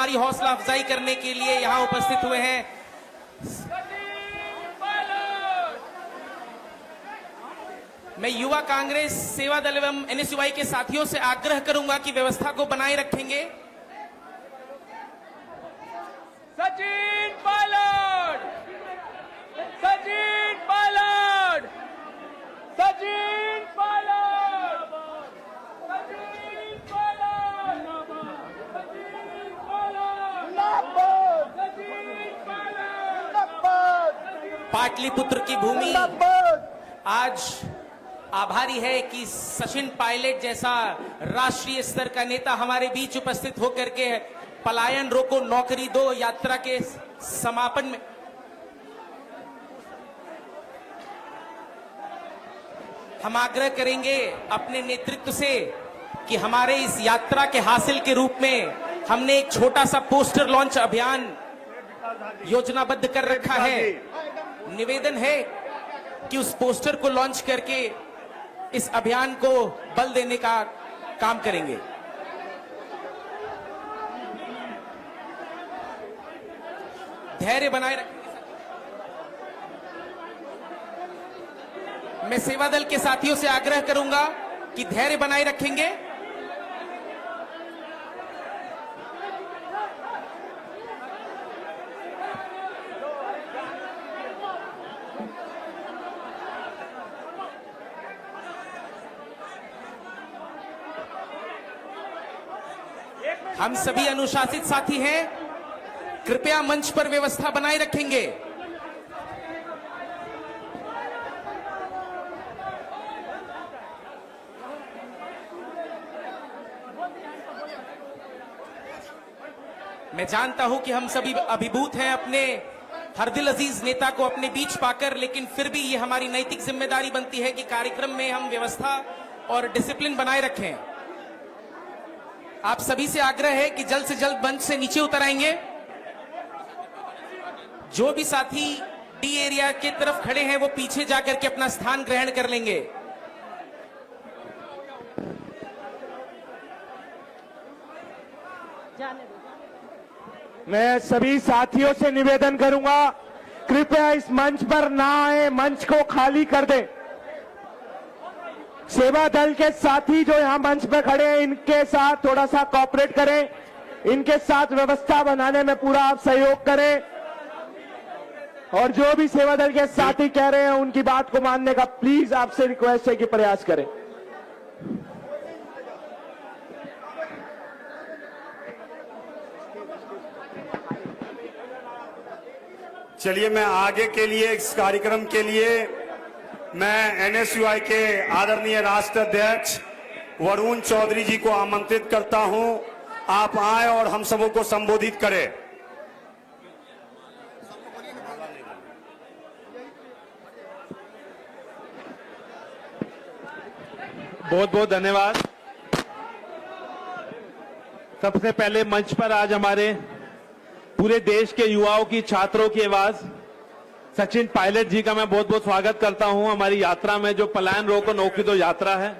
हमारी हौसला अफजाई करने के लिए यहाँ उपस्थित हुए हैं। मैं युवा कांग्रेस सेवा दल एवं एनएसयूआई के साथियों से आग्रह करूंगा कि व्यवस्था को बनाए रखेंगे। सचिन पायलट, सचिन पायलट, सचिन पायलट, सचिन पायलट, सचिन पायलट। पाटलिपुत्र की भूमि आज आभारी है कि सचिन पायलट जैसा राष्ट्रीय स्तर का नेता हमारे बीच उपस्थित होकर के पलायन रोको नौकरी दो यात्रा के समापन में हम आग्रह करेंगे अपने नेतृत्व से कि हमारे इस यात्रा के हासिल के रूप में हमने एक छोटा सा पोस्टर लॉन्च अभियान योजनाबद्ध कर रखा है। निवेदन है कि उस पोस्टर को लॉन्च करके इस अभियान को बल देने का काम करेंगे। धैर्य बनाए रखेंगे। मैं सेवा दल के साथियों से आग्रह करूंगा कि धैर्य बनाए रखेंगे। हम सभी अनुशासित साथी हैं, कृपया मंच पर व्यवस्था बनाए रखेंगे। मैं जानता हूं कि हम सभी अभिभूत हैं अपने हर दिल अजीज नेता को अपने बीच पाकर, लेकिन फिर भी ये हमारी नैतिक जिम्मेदारी बनती है कि कार्यक्रम में हम व्यवस्था और डिसिप्लिन बनाए रखें। आप सभी से आग्रह है कि जल्द से जल्द मंच से नीचे उतर आएंगे। जो भी साथी डी एरिया की तरफ खड़े हैं वो पीछे जाकर के अपना स्थान ग्रहण कर लेंगे। मैं सभी साथियों से निवेदन करूंगा, कृपया इस मंच पर ना आए, मंच को खाली कर दें। सेवा दल के साथी जो यहां मंच पर खड़े हैं इनके साथ थोड़ा सा कोऑपरेट करें, इनके साथ व्यवस्था बनाने में पूरा आप सहयोग करें और जो भी सेवा दल के साथी कह रहे हैं उनकी बात को मानने का प्लीज आपसे रिक्वेस्ट है कि प्रयास करें। चलिए, मैं आगे के लिए इस कार्यक्रम के लिए मैं एनएसयूआई के आदरणीय राष्ट्र अध्यक्ष वरुण चौधरी जी को आमंत्रित करता हूं। आप आए और हम सबों को संबोधित करें। बहुत बहुत धन्यवाद। सबसे पहले मंच पर आज हमारे पूरे देश के युवाओं की, छात्रों की आवाज सचिन पायलट जी का मैं बहुत बहुत स्वागत करता हूं हमारी यात्रा में, जो पलायन रोको नौकरी दो यात्रा है।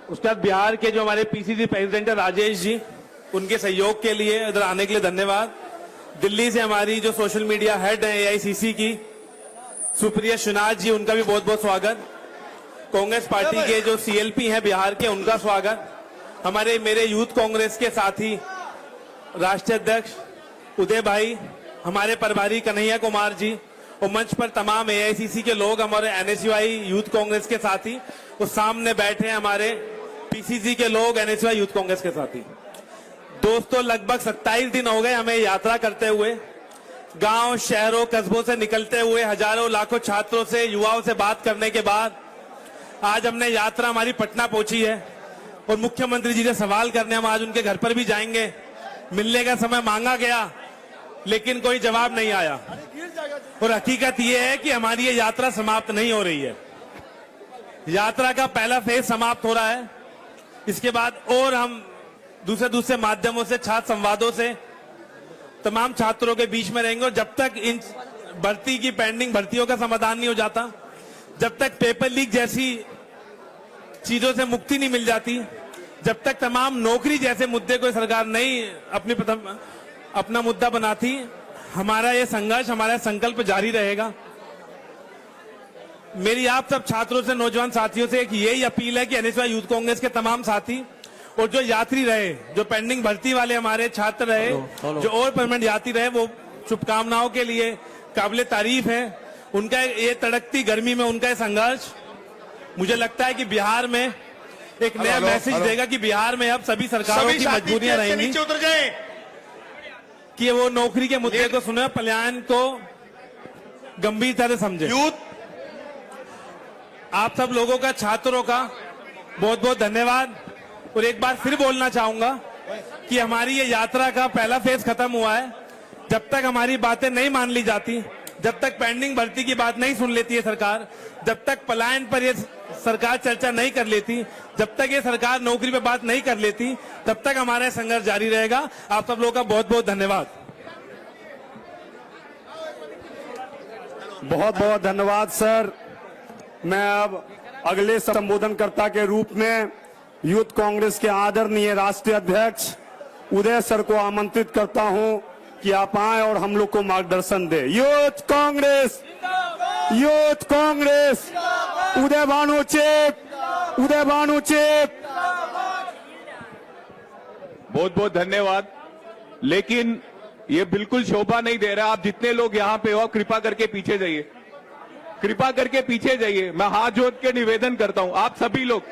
उसके बाद बिहार के जो हमारे पीसीसी प्रेसिडेंट है राजेश जी, उनके सहयोग के लिए इधर आने के लिए धन्यवाद। दिल्ली से हमारी जो सोशल मीडिया हेड है एआईसीसी की सुप्रिया शुनाथ जी, उनका भी बहुत बहुत स्वागत। कांग्रेस पार्टी के जो सीएलपी हैं बिहार के, उनका स्वागत। हमारे मेरे यूथ कांग्रेस के साथी राष्ट्रीय अध्यक्ष उदय भाई, हमारे प्रभारी कन्हैया कुमार जी और मंच पर तमाम एआईसीसी के लोग, हमारे एनएसयूआई यूथ कांग्रेस के साथी, उस सामने बैठे हैं हमारे पीसीसी के लोग, एनएसयूआई यूथ कांग्रेस के साथी। दोस्तों, लगभग 27 दिन हो गए हमें यात्रा करते हुए, गांव शहरों कस्बों से निकलते हुए, हजारों लाखों छात्रों से, युवाओं से बात करने के बाद आज हमने यात्रा हमारी पटना पहुंची है और मुख्यमंत्री जी से सवाल करने हम आज उनके घर पर भी जाएंगे। मिलने का समय मांगा गया लेकिन कोई जवाब नहीं आया और हकीकत यह है कि हमारी ये यात्रा समाप्त नहीं हो रही है। यात्रा का पहला फेज समाप्त हो रहा है, इसके बाद और हम दूसरे माध्यमों से, छात्र संवादों से तमाम छात्रों के बीच में रहेंगे और जब तक इन भर्ती की पेंडिंग भर्तियों का समाधान नहीं हो जाता, जब तक पेपर लीक जैसी चीजों से मुक्ति नहीं मिल जाती, जब तक तमाम नौकरी जैसे मुद्दे को सरकार नहीं अपना मुद्दा बनाती, हमारा ये संघर्ष, हमारा संकल्प जारी रहेगा। मेरी आप सब छात्रों से, नौजवान साथियों से एक यही अपील है कि एनएसयूआई यूथ कांग्रेस के तमाम साथी और जो यात्री रहे, जो पेंडिंग भर्ती वाले हमारे छात्र रहे, जो और परमानेंट यात्री रहे, वो शुभकामनाओं के लिए काबिले तारीफ है। उनका ये तड़कती गर्मी में उनका ये संघर्ष मुझे लगता है कि बिहार में एक नया मैसेज देगा कि बिहार में अब सभी सरकारों की मजबूरियां रहेंगी, नीचे उतर जाए, कि वो नौकरी के मुद्दे को सुने, पलायन को गंभीरता से समझे। यूथ आप सब लोगों का, छात्रों का बहुत बहुत धन्यवाद। और एक बार फिर बोलना चाहूंगा कि हमारी ये यात्रा का पहला फेज खत्म हुआ है। जब तक हमारी बातें नहीं मान ली जाती, जब तक पेंडिंग भर्ती की बात नहीं सुन लेती है सरकार, जब तक पलायन पर ये सरकार चर्चा नहीं कर लेती, जब तक ये सरकार नौकरी पे बात नहीं कर लेती, तब तक हमारा संघर्ष जारी रहेगा। आप सब लोगों का बहुत बहुत धन्यवाद। बहुत बहुत धन्यवाद सर। मैं अब अगले संबोधनकर्ता के रूप में यूथ कांग्रेस के आदरणीय राष्ट्रीय अध्यक्ष उदय सर को आमंत्रित करता हूं कि आप आए और हम लोग को मार्गदर्शन दे। यूथ कांग्रेस, यूथ कांग्रेस, उदय भानु चेप, उदय भानु चेप। बहुत बहुत धन्यवाद। लेकिन ये बिल्कुल शोभा नहीं दे रहा। आप जितने लोग यहाँ पे हो, कृपा करके पीछे जाइए, कृपा करके पीछे जाइए। मैं हाथ जोड़ के निवेदन करता हूं, आप सभी लोग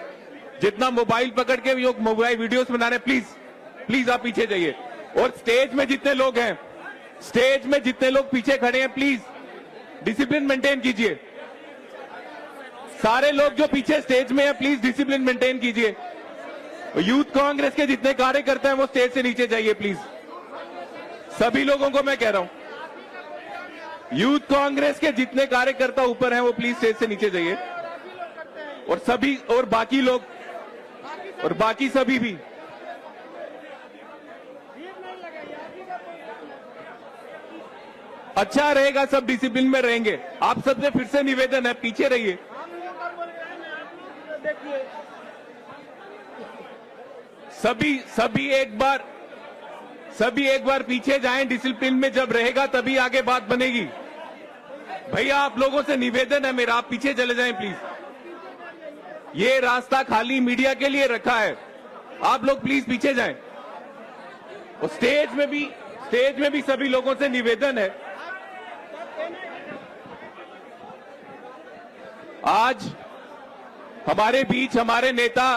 जितना मोबाइल पकड़ के लोग मोबाइल वीडियोस बना रहे, प्लीज प्लीज आप पीछे जाइए। और स्टेज में जितने लोग हैं, स्टेज में जितने लोग पीछे खड़े हैं, प्लीज डिसिप्लिन मेंटेन कीजिए। सारे लोग जो पीछे स्टेज में हैं, प्लीज डिसिप्लिन मेंटेन कीजिए। यूथ कांग्रेस के जितने कार्यकर्ता हैं वो स्टेज से नीचे जाइए प्लीज। सभी लोगों को मैं कह रहा हूं, यूथ कांग्रेस के जितने कार्यकर्ता ऊपर हैं वो प्लीज स्टेज से नीचे जाइए। और सभी, और बाकी लोग, और बाकी सभी भी। अच्छा रहेगा, सब डिसिप्लिन में रहेंगे। आप सबसे फिर से निवेदन है, पीछे रहिए। सभी एक बार पीछे जाएं। डिसिप्लिन में जब रहेगा तभी आगे बात बनेगी। भैया आप लोगों से निवेदन है मेरा, आप पीछे चले जाएं प्लीज। ये रास्ता खाली मीडिया के लिए रखा है, आप लोग प्लीज पीछे जाएं। और स्टेज में भी सभी लोगों से निवेदन है। आज हमारे बीच हमारे नेता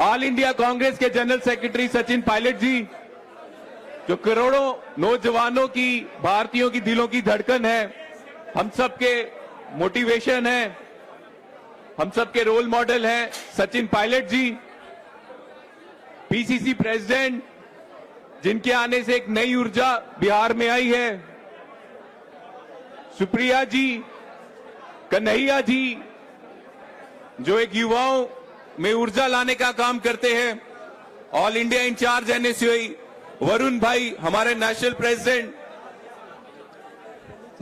ऑल इंडिया कांग्रेस के जनरल सेक्रेटरी सचिन पायलट जी, जो करोड़ों नौजवानों की, भारतीयों की दिलों की धड़कन है, हम सबके मोटिवेशन है, हम सबके रोल मॉडल हैं। सचिन पायलट जी पीसीसी प्रेसिडेंट, जिनके आने से एक नई ऊर्जा बिहार में आई है। सुप्रिया जी, कन्हैया जी, जो एक युवाओं में ऊर्जा लाने का काम करते हैं। All India incharge NSUI Varun भाई, हमारे national president,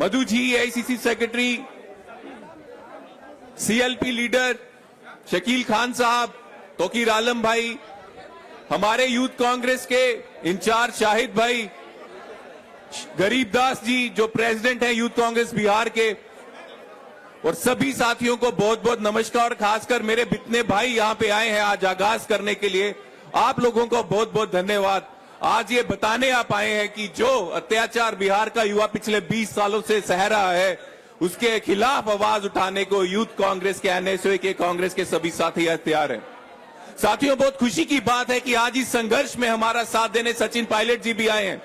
Madhu ji AICC secretary, CLP leader Shakeel Khan sahab, Tauqeer आलम भाई, हमारे यूथ कांग्रेस के इंचार्ज शाहिद भाई, गरीब दास जी जो प्रेसिडेंट हैं यूथ कांग्रेस बिहार के, और सभी साथियों को बहुत बहुत नमस्कार। खासकर मेरे बितने भाई यहाँ पे आए हैं आज आगाज करने के लिए, आप लोगों को बहुत बहुत धन्यवाद। आज ये बताने आप आए हैं कि जो अत्याचार बिहार का युवा पिछले 20 सालों से सह रहा है, उसके खिलाफ आवाज उठाने को यूथ कांग्रेस के, एनएसयूआई के, कांग्रेस के सभी साथी तैयार हैं। साथियों, बहुत खुशी की बात है कि आज इस संघर्ष में हमारा साथ देने सचिन पायलट जी भी आए हैं।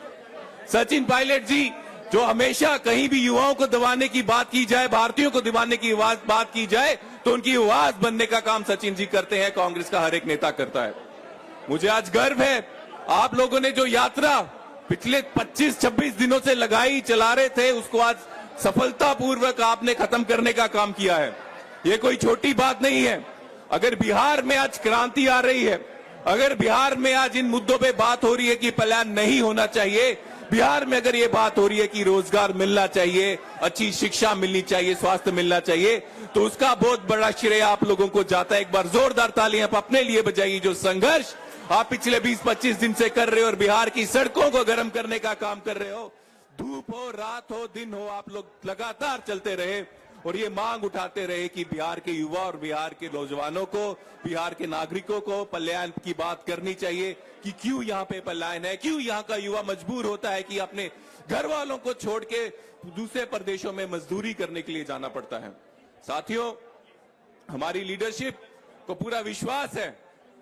सचिन पायलट जी जो हमेशा कहीं भी युवाओं को दबाने की बात की जाए, भारतीयों को दबाने की बात की जाए, तो उनकी आवाज बनने का काम सचिन जी करते हैं, कांग्रेस का हर एक नेता करता है। मुझे आज गर्व है, आप लोगों ने जो यात्रा पिछले 25-26 दिनों से लगाई चला रहे थे, उसको आज सफलतापूर्वक आपने खत्म करने का काम किया है। ये कोई छोटी बात नहीं है। अगर बिहार में आज क्रांति आ रही है, अगर बिहार में आज इन मुद्दों पे बात हो रही है कि पलायन नहीं होना चाहिए, बिहार में अगर ये बात हो रही है कि रोजगार मिलना चाहिए, अच्छी शिक्षा मिलनी चाहिए, स्वास्थ्य मिलना चाहिए, तो उसका बहुत बड़ा श्रेय आप लोगों को जाता है। एक बार जोरदार तालियां आप अपने लिए बजाइए। जो संघर्ष आप पिछले 20-25 दिन से कर रहे हो और बिहार की सड़कों को गर्म करने का काम कर रहे हो, धूप हो, रात हो, दिन हो, आप लोग लगातार चलते रहे और ये मांग उठाते रहे कि बिहार के युवा और बिहार के नौजवानों को, बिहार के नागरिकों को पलायन की बात करनी चाहिए कि क्यों यहाँ पे पलायन है, क्यों यहाँ का युवा मजबूर होता है कि अपने घर वालों को छोड़ के दूसरे प्रदेशों में मजदूरी करने के लिए जाना पड़ता है। साथियों, हमारी लीडरशिप को पूरा विश्वास है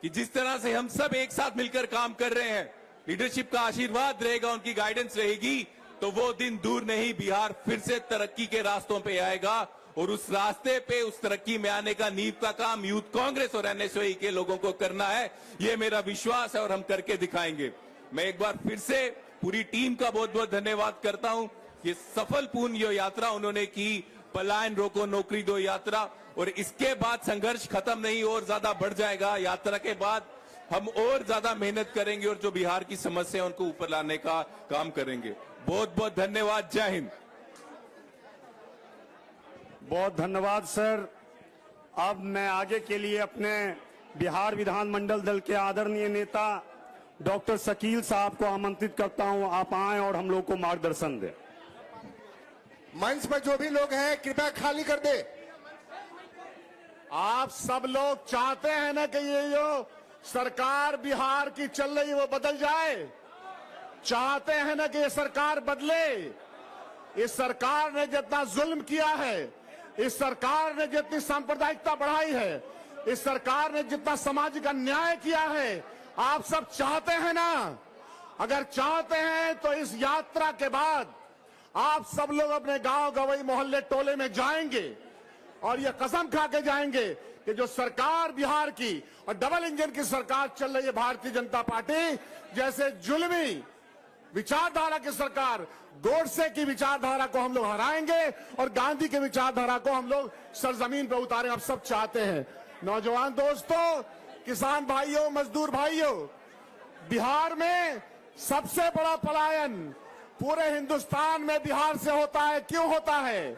कि जिस तरह से हम सब एक साथ मिलकर काम कर रहे हैं, लीडरशिप का आशीर्वाद रहेगा, उनकी गाइडेंस रहेगी, तो वो दिन दूर नहीं, बिहार फिर से तरक्की के रास्तों पे आएगा और उस रास्ते पे, उस तरक्की में आने का नींव का काम यूथ कांग्रेस और एनएसयूआई के लोगों को करना है। ये मेरा विश्वास है और हम करके दिखाएंगे। मैं एक बार फिर से पूरी टीम का बहुत बहुत धन्यवाद करता हूं। ये सफल पूर्ण यात्रा उन्होंने की, पलायन रोको नौकरी दो यात्रा, और इसके बाद संघर्ष खत्म नहीं, और ज्यादा बढ़ जाएगा। यात्रा के बाद हम और ज्यादा मेहनत करेंगे और जो बिहार की समस्या है उनको ऊपर लाने का काम करेंगे। बहुत बहुत धन्यवाद। जय हिंद। बहुत धन्यवाद सर। अब मैं आगे के लिए अपने बिहार विधानमंडल दल के आदरणीय नेता डॉक्टर शकील साहब को आमंत्रित करता हूं, आप आएं और हम लोग को मार्गदर्शन दें। मंच पर जो भी लोग हैं कृपया खाली कर दे। आप सब लोग चाहते हैं ना कि ये जो सरकार बिहार की चल रही है वो बदल जाए, चाहते हैं ना कि ये सरकार बदले। इस सरकार ने जितना जुल्म किया है, इस सरकार ने जितनी सांप्रदायिकता बढ़ाई है, इस सरकार ने जितना सामाजिक अन्याय किया है, आप सब चाहते हैं ना? अगर चाहते हैं तो इस यात्रा के बाद आप सब लोग अपने गांव, गवई, मोहल्ले, टोले में जाएंगे और ये कसम खा के जाएंगे कि जो सरकार बिहार की और डबल इंजन की सरकार चल रही है भारतीय जनता पार्टी, जैसे जुल्मी विचारधारा की सरकार, गोडसे की विचारधारा को हम लोग हराएंगे और गांधी की विचारधारा को हम लोग सरजमीन पर उतारेंगे। आप सब चाहते हैं। नौजवान दोस्तों, किसान भाइयों, मजदूर भाइयों, बिहार में सबसे बड़ा पलायन पूरे हिंदुस्तान में बिहार से होता है। क्यों होता है?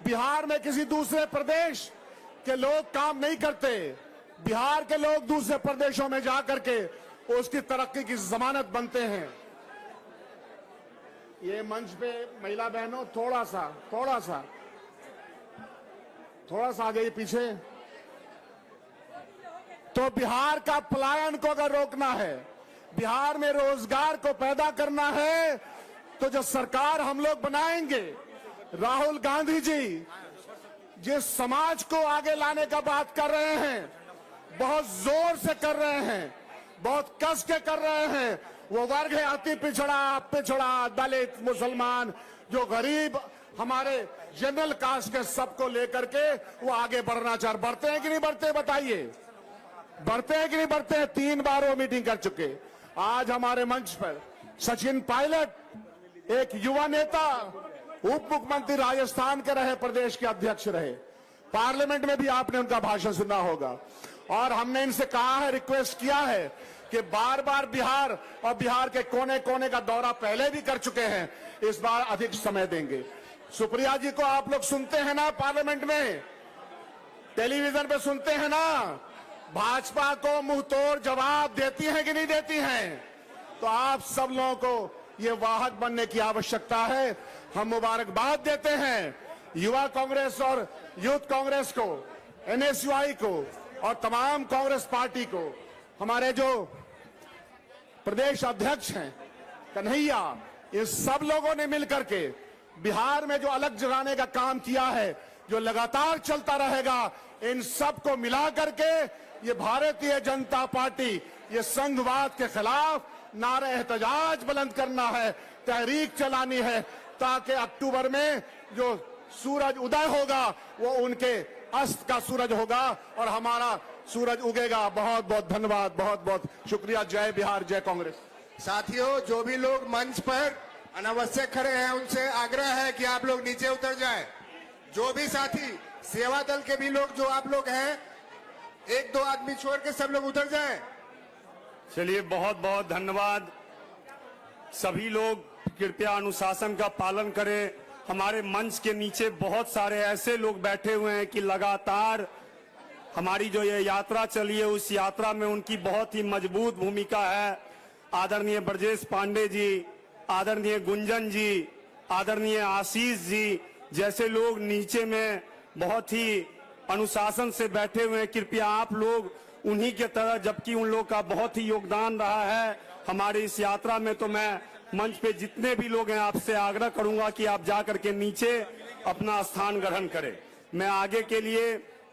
बिहार में किसी दूसरे प्रदेश के लोग काम नहीं करते, बिहार के लोग दूसरे प्रदेशों में जाकर के उसकी तरक्की की जमानत बनते हैं। ये मंच पे महिला बहनों थोड़ा सा आ जाइए पीछे। तो बिहार का पलायन को अगर रोकना है, बिहार में रोजगार को पैदा करना है, तो जो सरकार हम लोग बनाएंगे, राहुल गांधी जी जिस समाज को आगे लाने का बात कर रहे हैं, बहुत जोर से कर रहे हैं, बहुत कस के कर रहे हैं, वो वर्ग है अति पिछड़ा, दलित, मुसलमान, जो गरीब, हमारे जनरल कास्ट के सबको लेकर के वो आगे बढ़ना चाह रहे। बढ़ते हैं कि नहीं बढ़ते? बताइए, बढ़ते हैं कि नहीं बढ़ते हैं? 3 बार वो मीटिंग कर चुके। आज हमारे मंच पर सचिन पायलट, एक युवा नेता, उप मुख्यमंत्री राजस्थान के रहे, प्रदेश के अध्यक्ष रहे, पार्लियामेंट में भी आपने उनका भाषण सुना होगा। और हमने इनसे कहा है, रिक्वेस्ट किया है कि बार बार बिहार और बिहार के कोने कोने का दौरा पहले भी कर चुके हैं, इस बार अधिक समय देंगे। सुप्रिया जी को आप लोग सुनते हैं ना, पार्लियामेंट में, टेलीविजन पे सुनते हैं ना, भाजपा को मुंह तोड़ जवाब देती हैं कि नहीं देती हैं? तो आप सब लोगों को ये वाहक बनने की आवश्यकता है। हम मुबारकबाद देते हैं युवा कांग्रेस और यूथ कांग्रेस को, एनएसयूआई को और तमाम कांग्रेस पार्टी को। हमारे जो प्रदेश अध्यक्ष हैं कन्हैया, इन सब लोगों ने मिलकर के बिहार में जो अलग जगाने का काम किया है, जो लगातार चलता रहेगा, इन सब को मिला करके ये भारतीय जनता पार्टी, ये संघवाद के खिलाफ नारे एहतजाज बुलंद करना है, तहरीक चलानी है, ताकि अक्टूबर में जो सूरज उदय होगा वो उनके अस्त का सूरज होगा और हमारा सूरज उगेगा। बहुत बहुत धन्यवाद, बहुत बहुत शुक्रिया। जय बिहार, जय कांग्रेस। साथियों, जो भी लोग मंच पर अनावश्यक खड़े हैं, उनसे आग्रह है कि आप लोग नीचे उतर जाएं। जो भी साथी सेवा दल के भी लोग, जो आप लोग हैं, 1-2 आदमी छोड़ के सब लोग उतर जाएं। चलिए, बहुत बहुत धन्यवाद। सभी लोग कृपया अनुशासन का पालन करें। हमारे मंच के नीचे बहुत सारे ऐसे लोग बैठे हुए हैं कि लगातार हमारी जो ये यात्रा चली है उस यात्रा में उनकी बहुत ही मजबूत भूमिका है। आदरणीय ब्रजेश पांडे जी, आदरणीय गुंजन जी, आदरणीय आशीष जी जैसे लोग नीचे में बहुत ही अनुशासन से बैठे हुए हैं। कृपया आप लोग उन्हीं के तरह, जबकि उन लोग का बहुत ही योगदान रहा है हमारी इस यात्रा में। तो मैं मंच पे जितने भी लोग हैं आपसे आग्रह करूंगा कि आप जाकर के नीचे अपना स्थान ग्रहण करें। मैं आगे के लिए